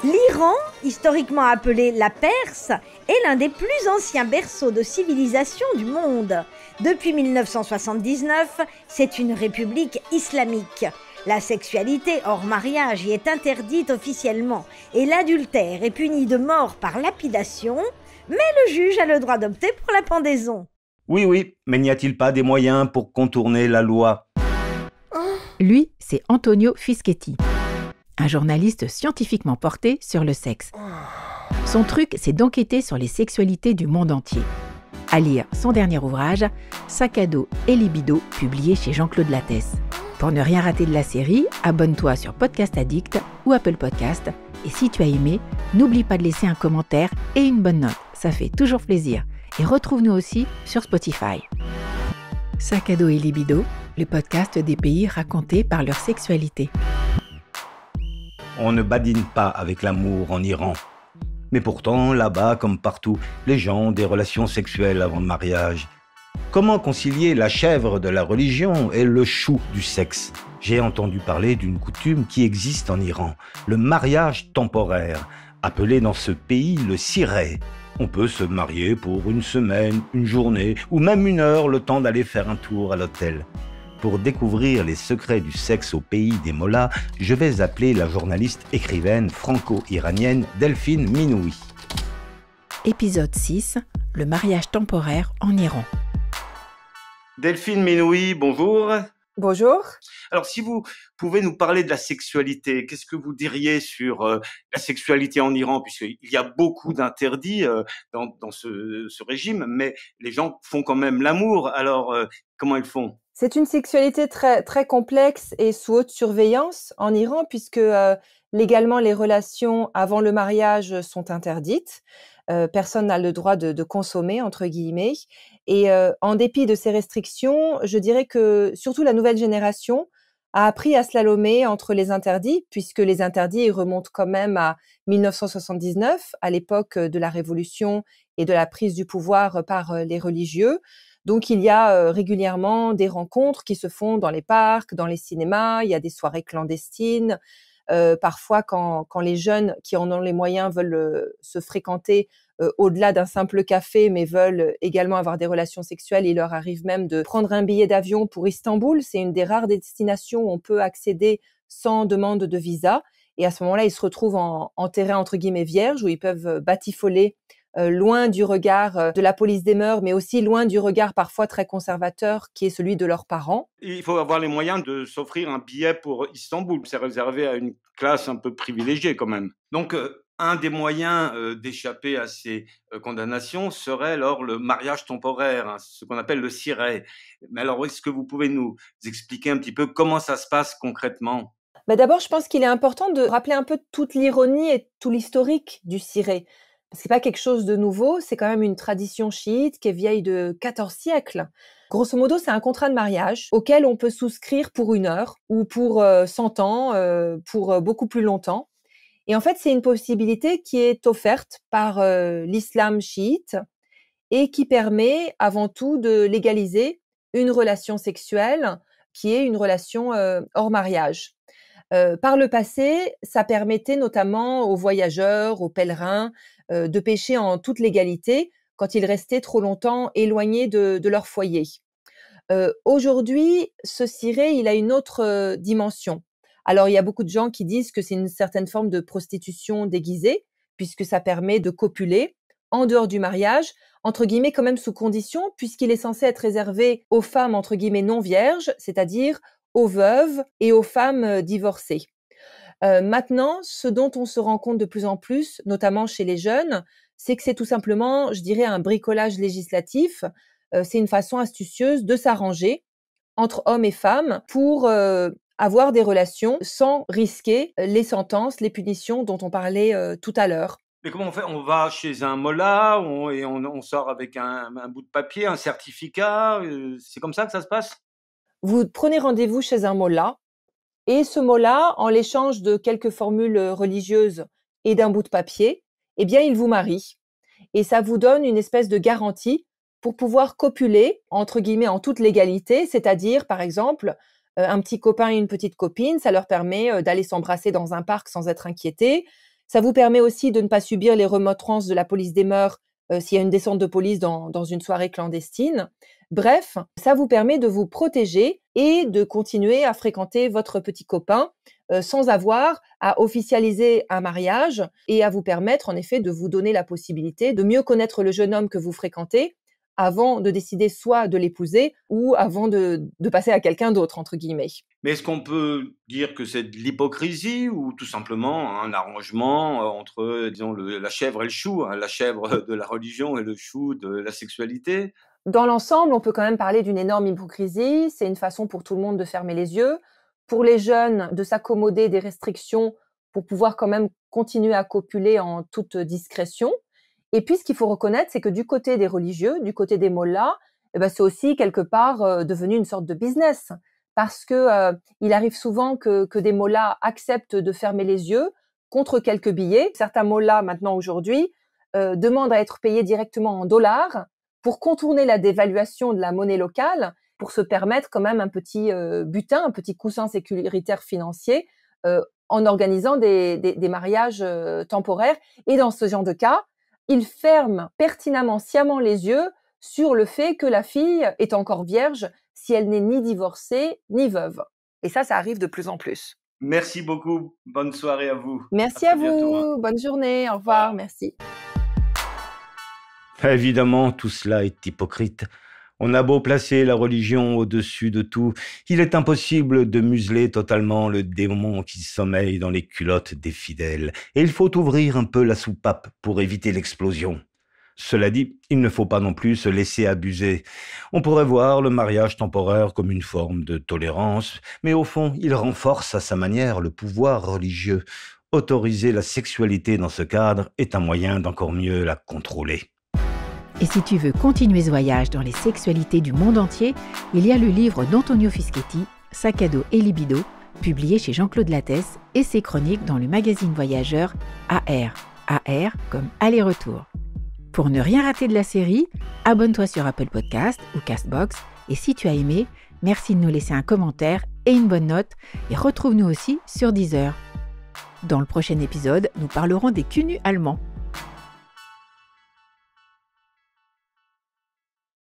L'Iran, historiquement appelé la Perse, est l'un des plus anciens berceaux de civilisation du monde. Depuis 1979, c'est une république islamique. La sexualité hors mariage y est interdite officiellement et l'adultère est puni de mort par lapidation, mais le juge a le droit d'opter pour la pendaison. Oui, mais n'y a-t-il pas des moyens pour contourner la loi ? Lui, c'est Antonio Fischetti, un journaliste scientifiquement porté sur le sexe. Son truc, c'est d'enquêter sur les sexualités du monde entier. À lire son dernier ouvrage, Sac à dos et libido, publié chez Jean-Claude Lattès. Pour ne rien rater de la série, abonne-toi sur Podcast Addict ou Apple Podcast. Et si tu as aimé, n'oublie pas de laisser un commentaire et une bonne note. Ça fait toujours plaisir. Et retrouve-nous aussi sur Spotify. Sac à dos et libido, le podcast des pays racontés par leur sexualité. On ne badine pas avec l'amour en Iran. Mais pourtant, là-bas, comme partout, les gens ont des relations sexuelles avant le mariage. Comment concilier la chèvre de la religion et le chou du sexe ? J'ai entendu parler d'une coutume qui existe en Iran, le mariage temporaire, appelé dans ce pays le ciré. On peut se marier pour une semaine, une journée ou même une heure, le temps d'aller faire un tour à l'hôtel. Pour découvrir les secrets du sexe au pays des mollahs, je vais appeler la journaliste écrivaine franco-iranienne Delphine Minoui. Épisode 6, le mariage temporaire en Iran. Delphine Minoui, bonjour. Bonjour. Alors, si vous pouvez nous parler de la sexualité, qu'est-ce que vous diriez sur la sexualité en Iran, puisqu'il y a beaucoup d'interdits dans ce régime, mais les gens font quand même l'amour. Alors, comment ils font ? C'est une sexualité très, très complexe et sous haute surveillance en Iran, puisque légalement, les relations avant le mariage sont interdites. Personne n'a le droit de consommer, entre guillemets. Et en dépit de ces restrictions, je dirais que surtout la nouvelle génération a appris à slalomer entre les interdits, puisque les interdits remontent quand même à 1979, à l'époque de la Révolution et de la prise du pouvoir par les religieux. Donc, il y a régulièrement des rencontres qui se font dans les parcs, dans les cinémas, il y a des soirées clandestines. Parfois, quand les jeunes qui en ont les moyens veulent se fréquenter au-delà d'un simple café, mais veulent également avoir des relations sexuelles, il leur arrive même de prendre un billet d'avion pour Istanbul. C'est une des rares destinations où on peut accéder sans demande de visa. Et à ce moment-là, ils se retrouvent en terrain entre guillemets vierge, où ils peuvent batifoler loin du regard de la police des mœurs, mais aussi loin du regard parfois très conservateur qui est celui de leurs parents. Il faut avoir les moyens de s'offrir un billet pour Istanbul. C'est réservé à une classe un peu privilégiée quand même. Donc, un des moyens d'échapper à ces condamnations serait alors le mariage temporaire, hein, ce qu'on appelle le ciré. Mais alors, est-ce que vous pouvez nous expliquer un petit peu comment ça se passe concrètement ? D'abord, je pense qu'il est important de rappeler un peu toute l'ironie et tout l'historique du ciré. Parce que c'est pas quelque chose de nouveau, c'est quand même une tradition chiite qui est vieille de 14 siècles. Grosso modo, c'est un contrat de mariage auquel on peut souscrire pour 1 heure ou pour 100 ans, pour beaucoup plus longtemps. Et en fait, c'est une possibilité qui est offerte par l'islam chiite et qui permet avant tout de légaliser une relation sexuelle qui est une relation hors mariage. Par le passé, ça permettait notamment aux voyageurs, aux pèlerins, de pécher en toute légalité quand ils restaient trop longtemps éloignés de leur foyer. Aujourd'hui, ce ciré, il a une autre dimension. Alors, il y a beaucoup de gens qui disent que c'est une certaine forme de prostitution déguisée, puisque ça permet de copuler en dehors du mariage, entre guillemets quand même sous condition, puisqu'il est censé être réservé aux femmes, entre guillemets, non vierges, c'est-à-dire aux veuves et aux femmes divorcées. Maintenant, ce dont on se rend compte de plus en plus, notamment chez les jeunes, c'est que c'est tout simplement, je dirais, un bricolage législatif. C'est une façon astucieuse de s'arranger entre hommes et femmes pour avoir des relations sans risquer les sentences, les punitions dont on parlait tout à l'heure. Mais comment on fait ? On va chez un mollah et on sort avec un bout de papier, un certificat. C'est comme ça que ça se passe ? Vous prenez rendez-vous chez un mollah et ce mollah, en l'échange de quelques formules religieuses et d'un bout de papier, eh bien, il vous marie. Et ça vous donne une espèce de garantie pour pouvoir copuler, entre guillemets, en toute légalité, c'est-à-dire, par exemple, un petit copain et une petite copine, ça leur permet d'aller s'embrasser dans un parc sans être inquiétés. Ça vous permet aussi de ne pas subir les remontrances de la police des mœurs s'il y a une descente de police dans une soirée clandestine. Bref, ça vous permet de vous protéger et de continuer à fréquenter votre petit copain sans avoir à officialiser un mariage et à vous permettre en effet de vous donner la possibilité de mieux connaître le jeune homme que vous fréquentez avant de décider soit de l'épouser ou avant de passer à quelqu'un d'autre, entre guillemets. Mais est-ce qu'on peut dire que c'est de l'hypocrisie ou tout simplement un arrangement entre, disons, la chèvre et le chou, hein, la chèvre de la religion et le chou de la sexualité? Dans l'ensemble, on peut quand même parler d'une énorme hypocrisie. C'est une façon pour tout le monde de fermer les yeux. Pour les jeunes, de s'accommoder des restrictions pour pouvoir quand même continuer à copuler en toute discrétion. Et puis, ce qu'il faut reconnaître, c'est que du côté des religieux, du côté des mollahs, c'est aussi quelque part devenu une sorte de business. Parce que il arrive souvent que des mollahs acceptent de fermer les yeux contre quelques billets. Certains mollahs, maintenant, aujourd'hui, demandent à être payés directement en dollars pour contourner la dévaluation de la monnaie locale, pour se permettre quand même un petit butin, un petit coussin sécuritaire financier en organisant des mariages temporaires. Et dans ce genre de cas, ils ferment pertinemment, sciemment les yeux sur le fait que la fille est encore vierge si elle n'est ni divorcée ni veuve. Et ça arrive de plus en plus. Merci beaucoup. Bonne soirée à vous. Merci à vous. Bientôt, hein. Bonne journée. Au revoir. Merci. Évidemment, tout cela est hypocrite. On a beau placer la religion au-dessus de tout, il est impossible de museler totalement le démon qui sommeille dans les culottes des fidèles, et il faut ouvrir un peu la soupape pour éviter l'explosion. Cela dit, il ne faut pas non plus se laisser abuser. On pourrait voir le mariage temporaire comme une forme de tolérance, mais au fond, il renforce à sa manière le pouvoir religieux. Autoriser la sexualité dans ce cadre est un moyen d'encore mieux la contrôler. Et si tu veux continuer ce voyage dans les sexualités du monde entier, il y a le livre d'Antonio Fischetti, Sac à dos et libido, publié chez Jean-Claude Lattès, et ses chroniques dans le magazine voyageur AR. AR comme aller-retour. Pour ne rien rater de la série, abonne-toi sur Apple Podcast ou Castbox, et si tu as aimé, merci de nous laisser un commentaire et une bonne note, et retrouve-nous aussi sur Deezer. Dans le prochain épisode, nous parlerons des cunus allemands.